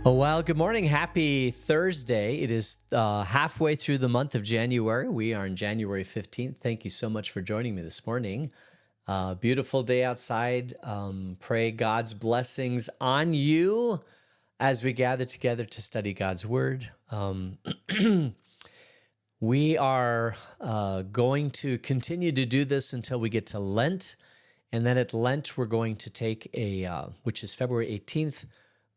Oh, well, good morning. Happy Thursday. It is halfway through the month of January. We are on January 15th. Thank you so much for joining me this morning. Beautiful day outside. Pray God's blessings on you as we gather together to study God's Word. We are going to continue to do this until we get to Lent. And then at Lent, we're going to take which is February 18th,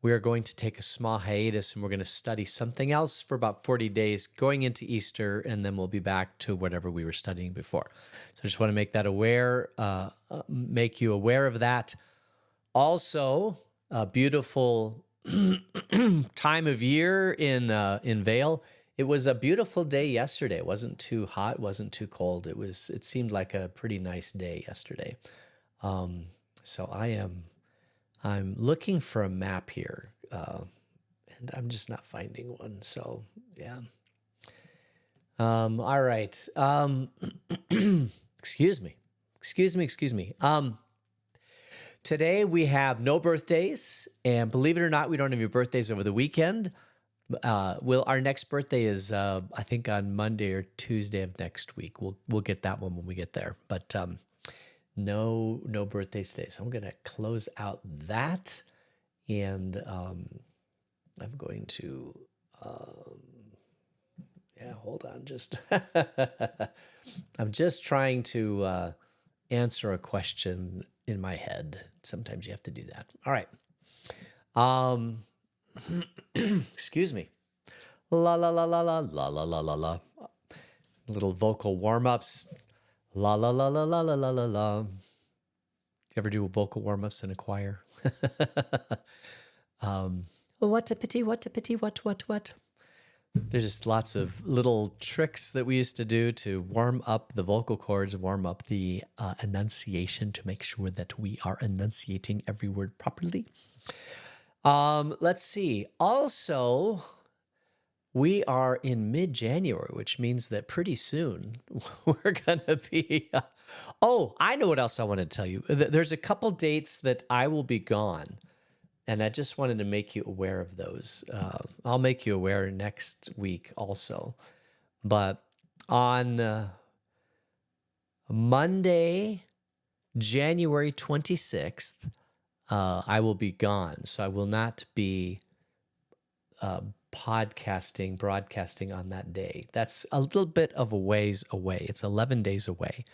we are going to take a small hiatus and we're going to study something else for about 40 days going into Easter, and then we'll be back to whatever we were studying before. So I just want to make that make you aware of that. Also, a beautiful time of year in Vail. It was a beautiful day yesterday. It wasn't too hot, it wasn't too cold. It seemed like a pretty nice day yesterday. So I'm looking for a map here, and I'm just not finding one. So yeah. All right. Excuse me. Today we have no birthdays, and believe it or not, we don't have any birthdays over the weekend. Our next birthday is I think on Monday or Tuesday of next week. We'll get that one when we get there. But no birthdays today. So I'm going to close out that, and I'm going to hold on. I'm just trying to answer a question in my head. Sometimes you have to do that. All right. Excuse me. La la la la la la la la la la. Little vocal warm-ups. La la la la la la la la la. Do you ever do vocal warm-ups in a choir? What a pity, what a pity, what. There's just lots of little tricks that we used to do to warm up the vocal cords, warm up the enunciation to make sure that we are enunciating every word properly. Let's see. Also, we are in mid-January, which means that pretty soon we're going to be... I know what else I want to tell you. There's a couple dates that I will be gone, and I just wanted to make you aware of those. I'll make you aware next week also. But on Monday, January 26th, I will be gone, so I will not be... broadcasting on that day. That's a little bit of a ways away. It's 11 days away.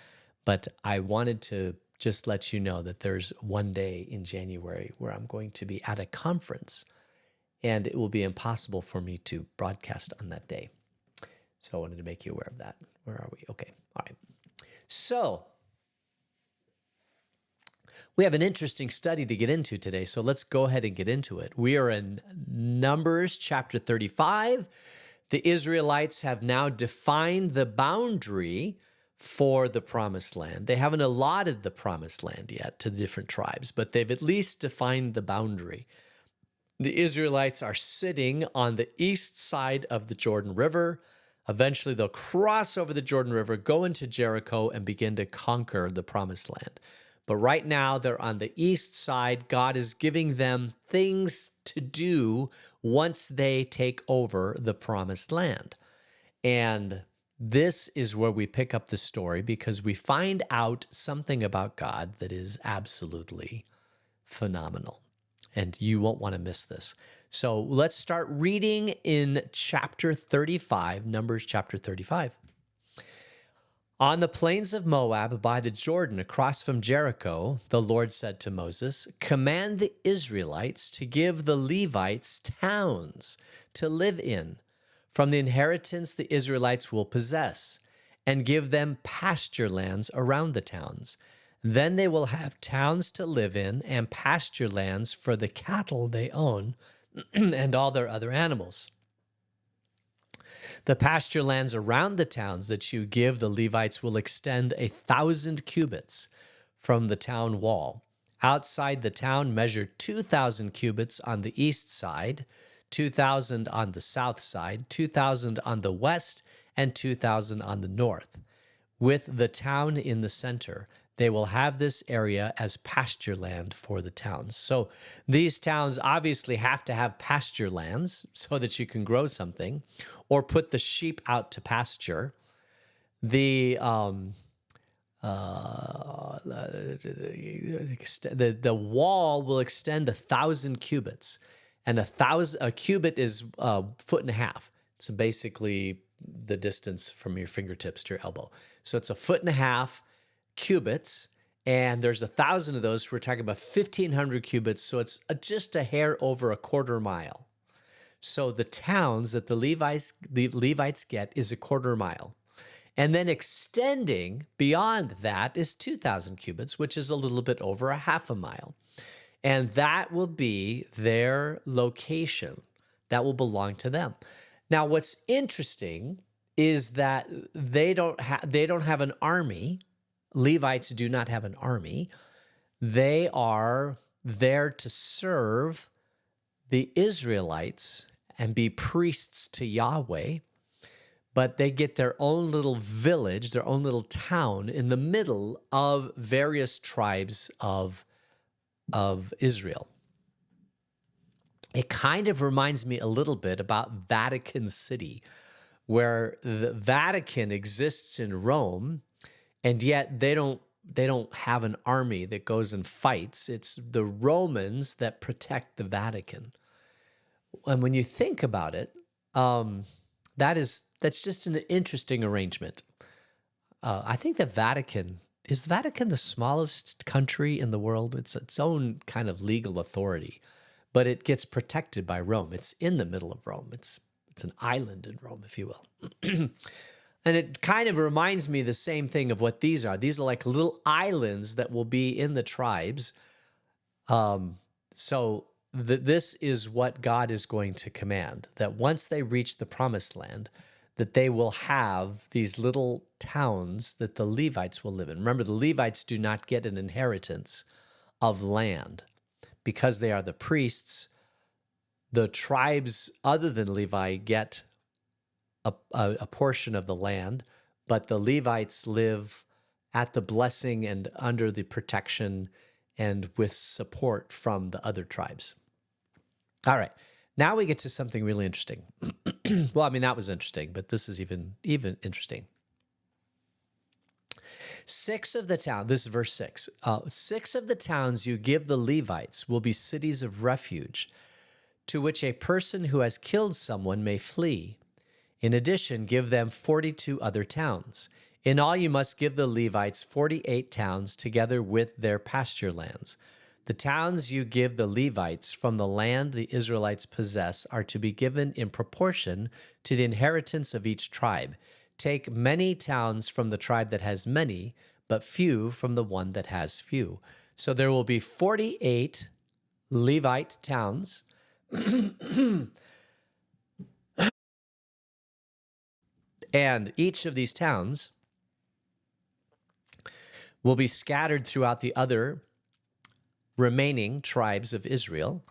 But I wanted to just let you know that there's one day in January where I'm going to be at a conference, and it will be impossible for me to broadcast on that day. So I wanted to make you aware of that. Where are we? Okay. All right. So we have an interesting study to get into today, so let's go ahead and get into it. We are in Numbers chapter 35. The Israelites have now defined the boundary for the promised land. They haven't allotted the promised land yet to the different tribes, but they've at least defined the boundary. The Israelites are sitting on the east side of the Jordan River. Eventually, they'll cross over the Jordan River, go into Jericho, and begin to conquer the promised land. But right now, they're on the east side. God is giving them things to do once they take over the promised land. And this is where we pick up the story, because we find out something about God that is absolutely phenomenal. And you won't want to miss this. So let's start reading in chapter 35, Numbers chapter 35. On the plains of Moab by the Jordan across from Jericho, the Lord said to Moses, "Command the Israelites to give the Levites towns to live in from the inheritance the Israelites will possess, and give them pasture lands around the towns. Then they will have towns to live in and pasture lands for the cattle they own and all their other animals. The pasture lands around the towns that you give the Levites will extend 1,000 cubits from the town wall. Outside the town, measure 2,000 cubits on the east side, 2,000 on the south side, 2,000 on the west, and 2,000 on the north, with the town in the center. They will have this area as pasture land for the towns. So these towns obviously have to have pasture lands so that you can grow something or put the sheep out to pasture. The wall will extend 1,000 cubits, and a cubit is a foot and a half. It's basically the distance from your fingertips to your elbow. So it's a foot and a half cubits, and there's 1,000 of those. We're talking about 1,500 cubits, so it's just a hair over a quarter mile. So the towns that the Levites get is a quarter mile. And then extending beyond that is 2,000 cubits, which is a little bit over a half a mile. And that will be their location. That will belong to them. Now, what's interesting is that they don't have an army. Levites do not have an army. They are there to serve the Israelites and be priests to Yahweh. But they get their own little village, their own little town in the middle of various tribes of Israel. It kind of reminds me a little bit about Vatican City, where the Vatican exists in Rome, and yet they don't have an army that goes and fights. It's the Romans that protect the Vatican. And when you think about it, that's just an interesting arrangement. I think the Vatican is the smallest country in the world. It's its own kind of legal authority, but it gets protected by Rome. It's in the middle of Rome. It's an island in Rome, if you will. And it kind of reminds me the same thing of what these are. These are like little islands that will be in the tribes. This is what God is going to command, that once they reach the promised land, that they will have these little towns that the Levites will live in. Remember, the Levites do not get an inheritance of land because they are the priests. The tribes other than Levi get a portion of the land, but the Levites live at the blessing and under the protection and with support from the other tribes. All right. Now we get to something really interesting. Well, I mean, that was interesting, but this is even interesting. 6 of the towns, this is verse 6, 6 of the towns you give the Levites will be cities of refuge, to which a person who has killed someone may flee. In addition, give them 42 other towns. In all, you must give the Levites 48 towns together with their pasture lands. The towns you give the Levites from the land the Israelites possess are to be given in proportion to the inheritance of each tribe. Take many towns from the tribe that has many, but few from the one that has few. So there will be 48 Levite towns. And each of these towns will be scattered throughout the other remaining tribes of Israel.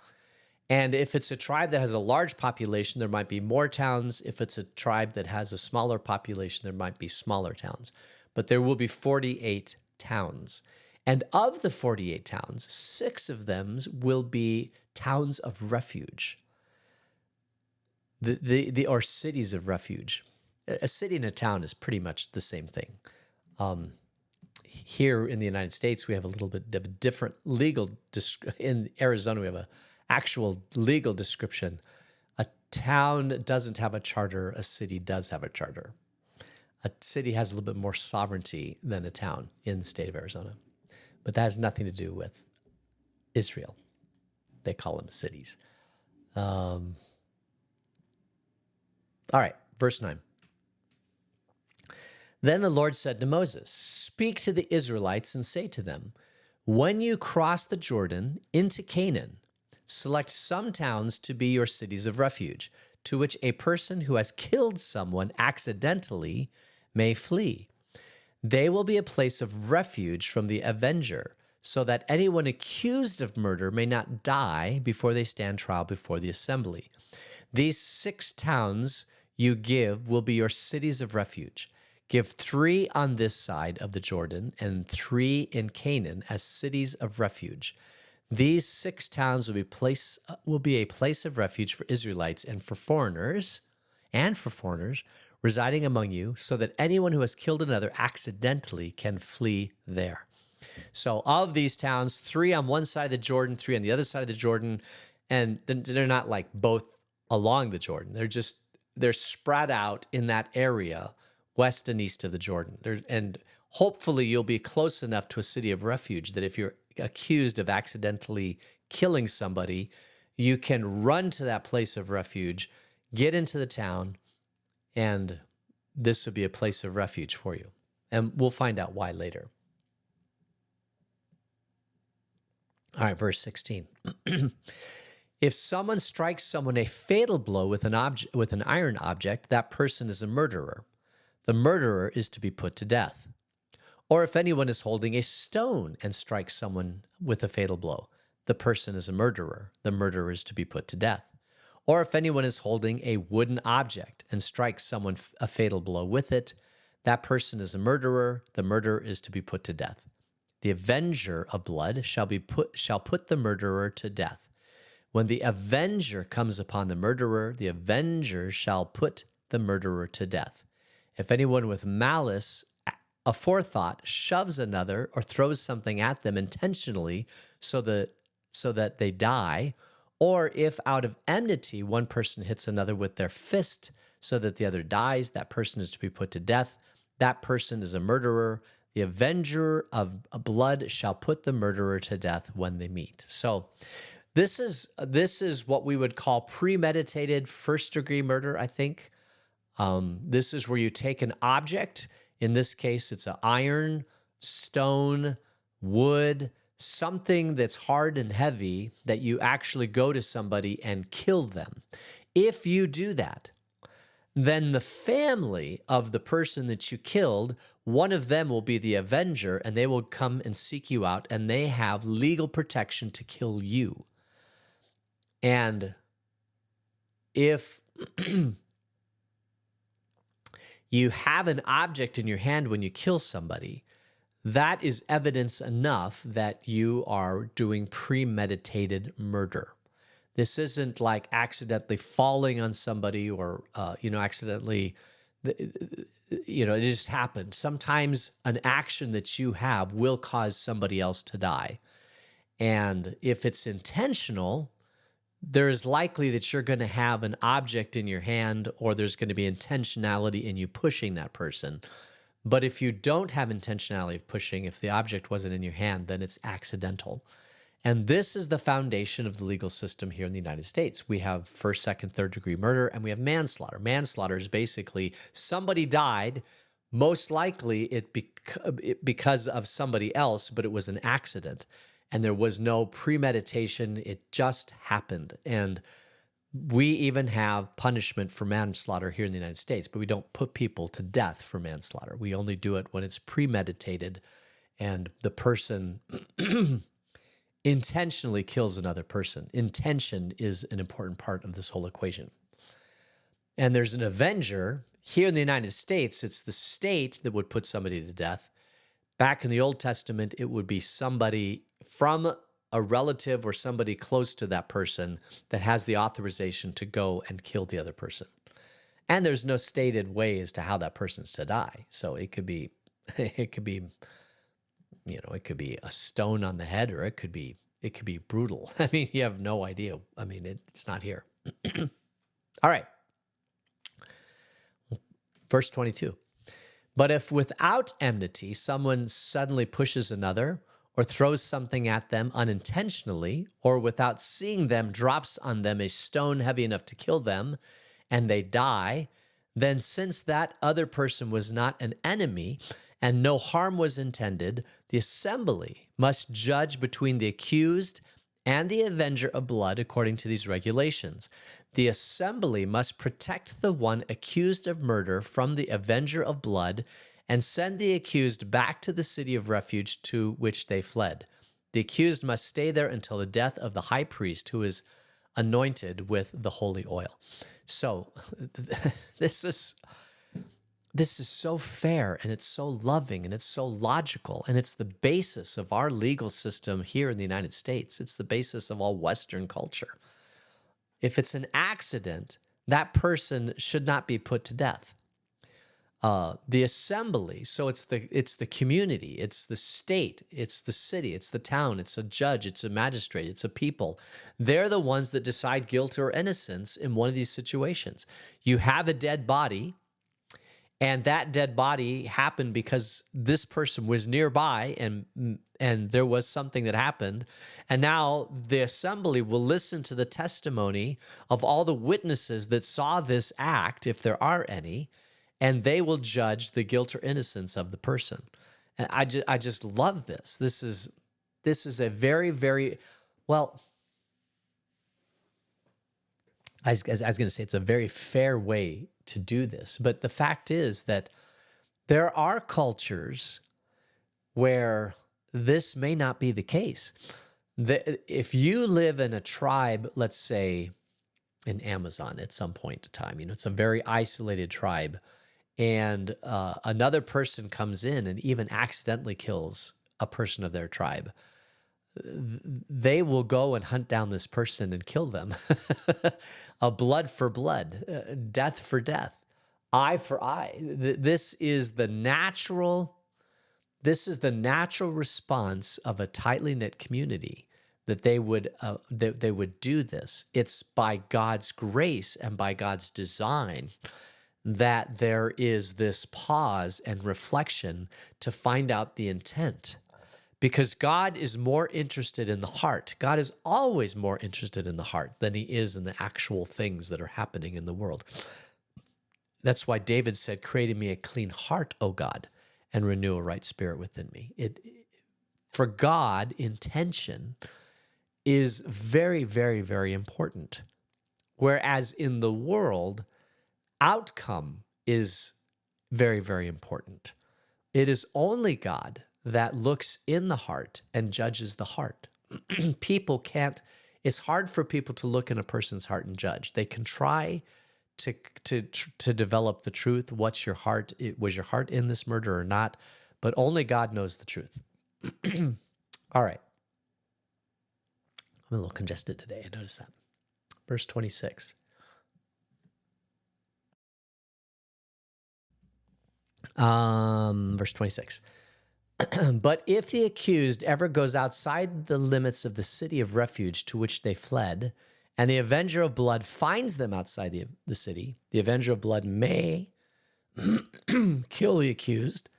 And if it's a tribe that has a large population, there might be more towns. If it's a tribe that has a smaller population, there might be smaller towns. But there will be 48 towns. And of the 48 towns, 6 of them will be towns of refuge, or cities of refuge. A city and a town is pretty much the same thing. Here in the United States, we have a little bit of a different legal in Arizona, we have an actual legal description. A town doesn't have a charter. A city does have a charter. A city has a little bit more sovereignty than a town in the state of Arizona. But that has nothing to do with Israel. They call them cities. All right, verse 9. Then the Lord said to Moses, "Speak to the Israelites and say to them, when you cross the Jordan into Canaan, select some towns to be your cities of refuge, to which a person who has killed someone accidentally may flee. They will be a place of refuge from the avenger, so that anyone accused of murder may not die before they stand trial before the assembly. These 6 towns you give will be your cities of refuge. Give 3 on this side of the Jordan and 3 in Canaan as cities of refuge. These 6 towns will be a place of refuge for Israelites and for foreigners residing among you, so that anyone who has killed another accidentally can flee there. So of these towns, 3 on one side of the Jordan, 3 on the other side of the Jordan, and they're not like both along the Jordan. They're spread out in that area, west and east of the Jordan. And hopefully you'll be close enough to a city of refuge that if you're accused of accidentally killing somebody, you can run to that place of refuge, get into the town, and this will be a place of refuge for you. And we'll find out why later. All right, verse 16. If someone strikes someone a fatal blow with an iron object, that person is a murderer. The murderer is to be put to death. Or if anyone is holding a stone and strikes someone with a fatal blow, the person is a murderer. The murderer is to be put to death. Or if anyone is holding a wooden object and strikes someone a fatal blow with it, that person is a murderer. The murderer is to be put to death. The avenger of blood shall put the murderer to death. When the avenger comes upon the murderer, the avenger shall put the murderer to death. If anyone with malice aforethought shoves another or throws something at them intentionally so that they die, or if out of enmity one person hits another with their fist so that the other dies, that person is to be put to death. That person is a murderer. The avenger of blood shall put the murderer to death when they meet. So this is what we would call premeditated first-degree murder, I think. This is where you take an object. In this case, it's an iron, stone, wood, something that's hard and heavy that you actually go to somebody and kill them. If you do that, then the family of the person that you killed, one of them will be the avenger, and they will come and seek you out, and they have legal protection to kill you. And if you have an object in your hand when you kill somebody, that is evidence enough that you are doing premeditated murder. This isn't like accidentally falling on somebody or, accidentally, it just happened. Sometimes an action that you have will cause somebody else to die. And if it's intentional, there's likely that you're going to have an object in your hand, or there's going to be intentionality in you pushing that person. But if you don't have intentionality of pushing, if the object wasn't in your hand, then it's accidental. And this is the foundation of the legal system here in the United States. We have first, second, third degree murder, and we have manslaughter. Manslaughter is basically somebody died, most likely because of somebody else, but it was an accident. And there was no premeditation. It just happened. And we even have punishment for manslaughter here in the United States, but we don't put people to death for manslaughter. We only do it when it's premeditated and the person intentionally kills another person. Intention is an important part of this whole equation. And there's an avenger. Here in the United States, it's the state that would put somebody to death. Back in the Old Testament, it would be somebody from a relative or somebody close to that person that has the authorization to go and kill the other person. And there's no stated way as to how that person's to die. So it could be a stone on the head, or it could be brutal. I mean, you have no idea. I mean, it's not here. All right. Verse 22. But if without enmity someone suddenly pushes another or throws something at them unintentionally, or without seeing them drops on them a stone heavy enough to kill them, and they die, then since that other person was not an enemy and no harm was intended, the assembly must judge between the accused and the avenger of blood according to these regulations. The assembly must protect the one accused of murder from the avenger of blood and send the accused back to the city of refuge to which they fled. The accused must stay there until the death of the high priest who is anointed with the holy oil. So this this is so fair and it's so loving and it's so logical and it's the basis of our legal system here in the United States. It's the basis of all Western culture. If it's an accident, that person should not be put to death. The assembly, so it's the community, it's the state, it's the city, it's the town, it's a judge, it's a magistrate, it's a people. They're the ones that decide guilt or innocence in one of these situations. You have a dead body, and that dead body happened because this person was nearby and there was something that happened. And now the assembly will listen to the testimony of all the witnesses that saw this act, if there are any, and they will judge the guilt or innocence of the person. And I just love this. This is a very, very, well, I was going to say it's a very fair way to do this. But the fact is that there are cultures where this may not be the case. If you live in a tribe, let's say in Amazon at some point in time, it's a very isolated tribe, and another person comes in and even accidentally kills a person of their tribe, they will go and hunt down this person and kill them. A blood for blood, death for death, eye for eye. This is the natural response of a tightly knit community, that they would do this. It's by God's grace and by God's design that there is this pause and reflection to find out the intent. Because God is more interested in the heart. God is always more interested in the heart than he is in the actual things that are happening in the world. That's why David said, "Create in me a clean heart, O God, and renew a right spirit within me." For God, intention is very, very, very important. Whereas in the world, outcome is very, very important. It is only God that looks in the heart and judges the heart. People can't, it's hard for people to look in a person's heart and judge. They can try to develop the truth. What's your heart? Was your heart in this murder or not? But only God knows the truth. All right. I'm a little congested today. I noticed that. Verse 26. Verse 26. But if the accused ever goes outside the limits of the city of refuge to which they fled, and the avenger of blood finds them outside the city, the avenger of blood may kill the accused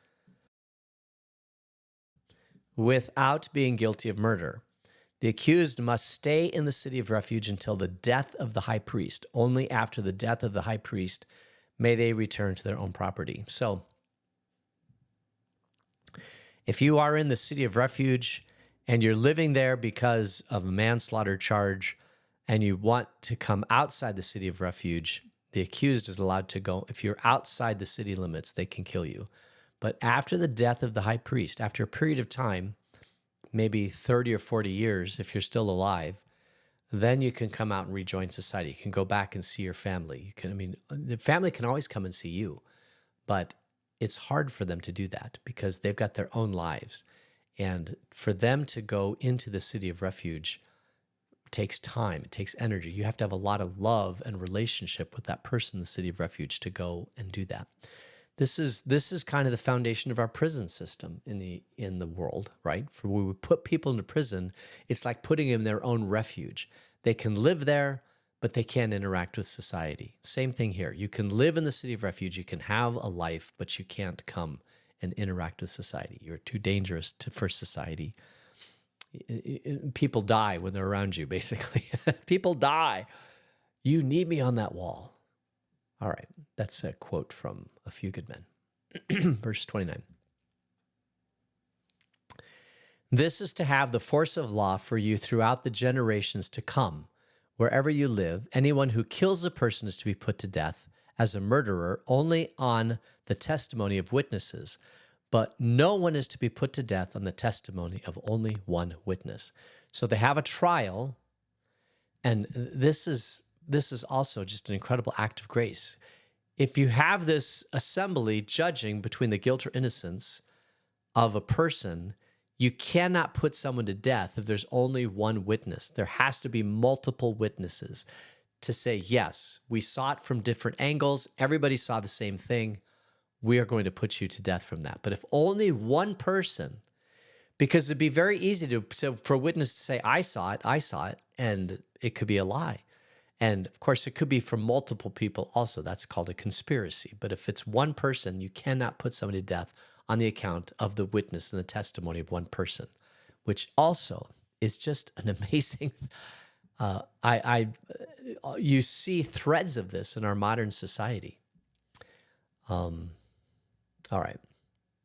without being guilty of murder. The accused must stay in the city of refuge until the death of the high priest. Only after the death of the high priest may they return to their own property. So, if you are in the city of refuge and you're living there because of a manslaughter charge and you want to come outside the city of refuge, the accused is allowed to go. If you're outside the city limits, they can kill you. But after the death of the high priest, after a period of time, maybe 30 or 40 years, if you're still alive, then you can come out and rejoin society. You can go back and see your family. The family can always come and see you, but it's hard for them to do that because they've got their own lives. And for them to go into the city of refuge takes time, it takes energy. You have to have a lot of love and relationship with that person in the city of refuge to go and do that. This is kind of the foundation of our prison system in the world, right? For when we put people into prison, it's like putting them in their own refuge. They can live there, but they can't interact with society. Same thing here. You can live in the city of refuge, you can have a life, but you can't come and interact with society. You're too dangerous for society. People die when they're around you, basically. People die. You need me on that wall. All right, that's a quote from A Few Good Men. Verse 29. This is to have the force of law for you throughout the generations to come. Wherever you live, anyone who kills a person is to be put to death as a murderer only on the testimony of witnesses, but no one is to be put to death on the testimony of only one witness. So they have a trial, and this is also just an incredible act of grace. if you have this assembly judging between the guilt or innocence of a person, you cannot put someone to death if there's only one witness. There has to be multiple witnesses to say, yes, we saw it from different angles. Everybody saw the same thing. We are going to put you to death from that. But if only one person, because it'd be very easy for a witness to say, I saw it, and it could be a lie. And of course, it could be from multiple people also. That's called a conspiracy. But if it's one person, you cannot put somebody to death on the account of the witness and the testimony of one person, which also is just an amazing. You see threads of this in our modern society. All right,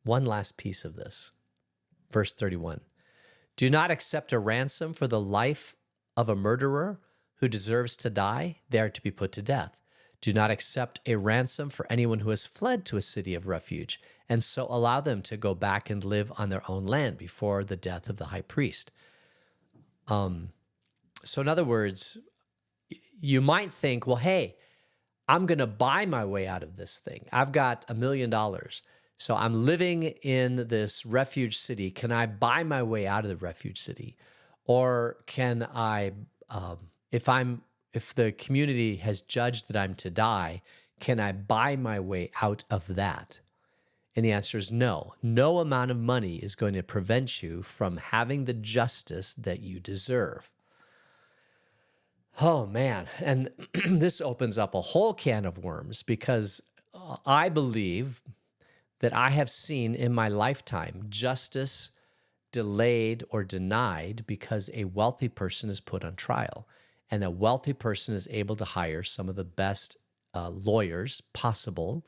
one last piece of this, verse 31. Do not accept a ransom for the life of a murderer who deserves to die. They are to be put to death. Do not accept a ransom for anyone who has fled to a city of refuge, and so allow them to go back and live on their own land before the death of the high priest. So in other words, you might think, well, hey, I'm going to buy my way out of this thing. I've got $1 million. So I'm living in this refuge city. Can I buy my way out of the refuge city? Or can I, if the community has judged that I'm to die, can I buy my way out of that? And the answer is no. No amount of money is going to prevent you from having the justice that you deserve. Oh, man. And this opens up a whole can of worms, because I believe that I have seen in my lifetime justice delayed or denied because a wealthy person is put on trial, and a wealthy person is able to hire some of the best lawyers possible,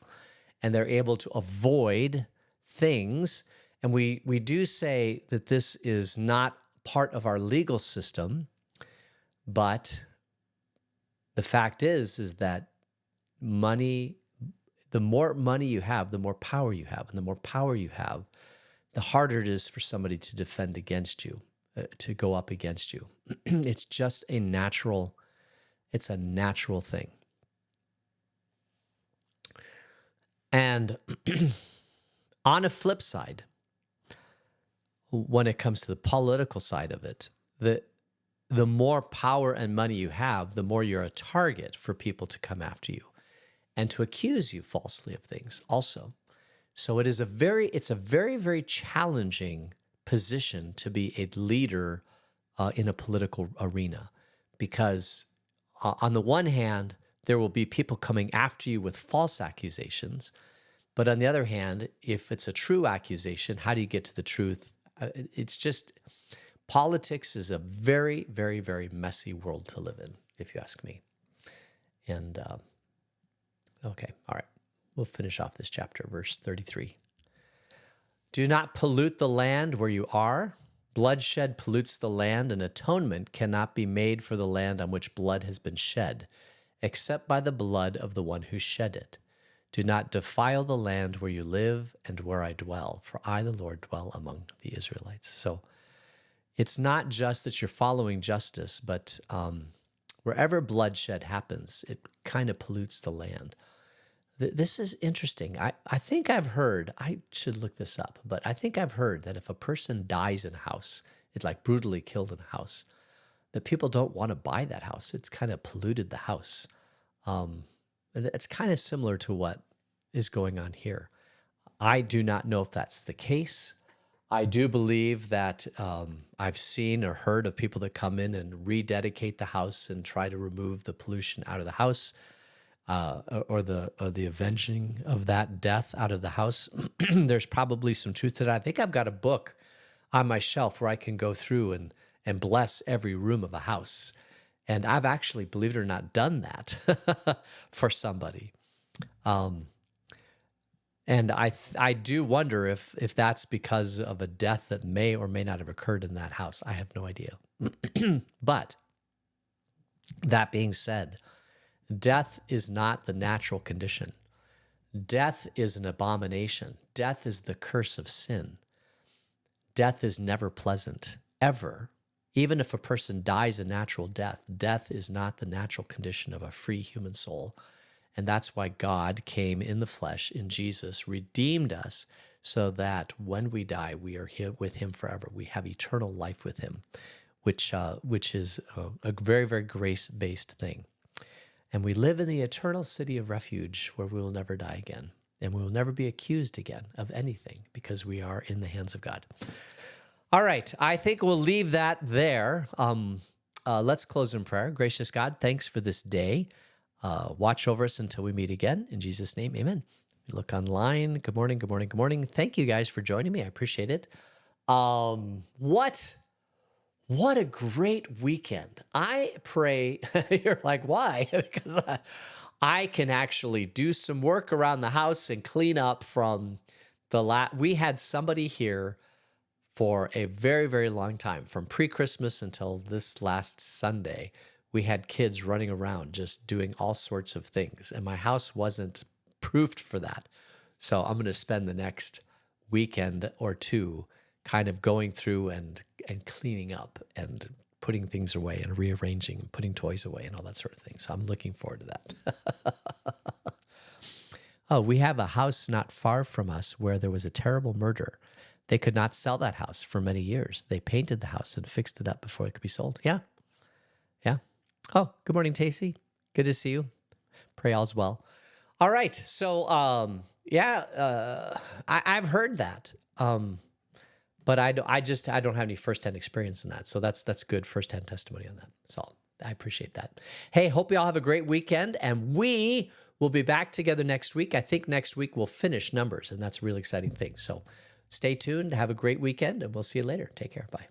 and they're able to avoid things. And we do say that this is not part of our legal system, but the fact is that money, the more money you have, the more power you have. And the more power you have, the harder it is for somebody to defend against you, to go up against you. It's just a natural thing. And on a flip side, when it comes to the political side of it, the more power and money you have, the more you're a target for people to come after you and to accuse you falsely of things also. So it's a very, very challenging position to be a leader in a political arena, because on the one hand, there will be people coming after you with false accusations. But on the other hand, if it's a true accusation, how do you get to the truth? It's just, politics is a very, very, very messy world to live in, if you ask me. And, okay, all right. We'll finish off this chapter, verse 33. Do not pollute the land where you are. Bloodshed pollutes the land, and atonement cannot be made for the land on which blood has been shed, except by the blood of the one who shed it. Do not defile the land where you live and where I dwell, for I, the Lord, dwell among the Israelites. So it's not just that you're following justice, but wherever bloodshed happens, it kind of pollutes the land. This is interesting. I think I've heard, I should look this up, but I think I've heard that if a person dies in a house, it's like brutally killed in a house, that people don't want to buy that house. It's kind of polluted the house. And it's kind of similar to what is going on here. I do not know if that's the case. I do believe that I've seen or heard of people that come in and rededicate the house and try to remove the pollution out of the house. Or the avenging of that death out of the house. There's probably some truth to that. I think I've got a book on my shelf where I can go through and bless every room of a house. And I've actually, believe it or not, done that for somebody. And I do wonder if that's because of a death that may or may not have occurred in that house. I have no idea. But that being said, death is not the natural condition. Death is an abomination. Death is the curse of sin. Death is never pleasant, ever. Even if a person dies a natural death, death is not the natural condition of a free human soul. And that's why God came in the flesh in Jesus, redeemed us, so that when we die, we are here with him forever. We have eternal life with him, which is a very, very grace-based thing. And we live in the eternal city of refuge where we will never die again. And we will never be accused again of anything because we are in the hands of God. All right, I think we'll leave that there. Let's close in prayer. Gracious God, thanks for this day. Watch over us until we meet again. In Jesus' name, amen. Look online. Good morning, good morning, good morning. Thank you guys for joining me. I appreciate it. What a great weekend. I pray, you're like, why? Because I can actually do some work around the house and clean up from we had somebody here for a very, very long time, from pre-Christmas until this last Sunday. We had kids running around just doing all sorts of things, and my house wasn't proofed for that. So I'm going to spend the next weekend or two kind of going through and cleaning up and putting things away and rearranging and putting toys away and all that sort of thing. So I'm looking forward to that. Oh, we have a house not far from us where there was a terrible murder. They could not sell that house for many years. They painted the house and fixed it up before it could be sold. Yeah. Yeah. Oh, good morning, Tacey. Good to see you. Pray all's well. All right. So, I've heard that. But I don't have any firsthand experience in that. So that's good firsthand testimony on that. So I appreciate that. Hey, hope you all have a great weekend, and we will be back together next week. I think next week we'll finish Numbers, and that's a really exciting thing. So stay tuned, have a great weekend, and we'll see you later. Take care. Bye.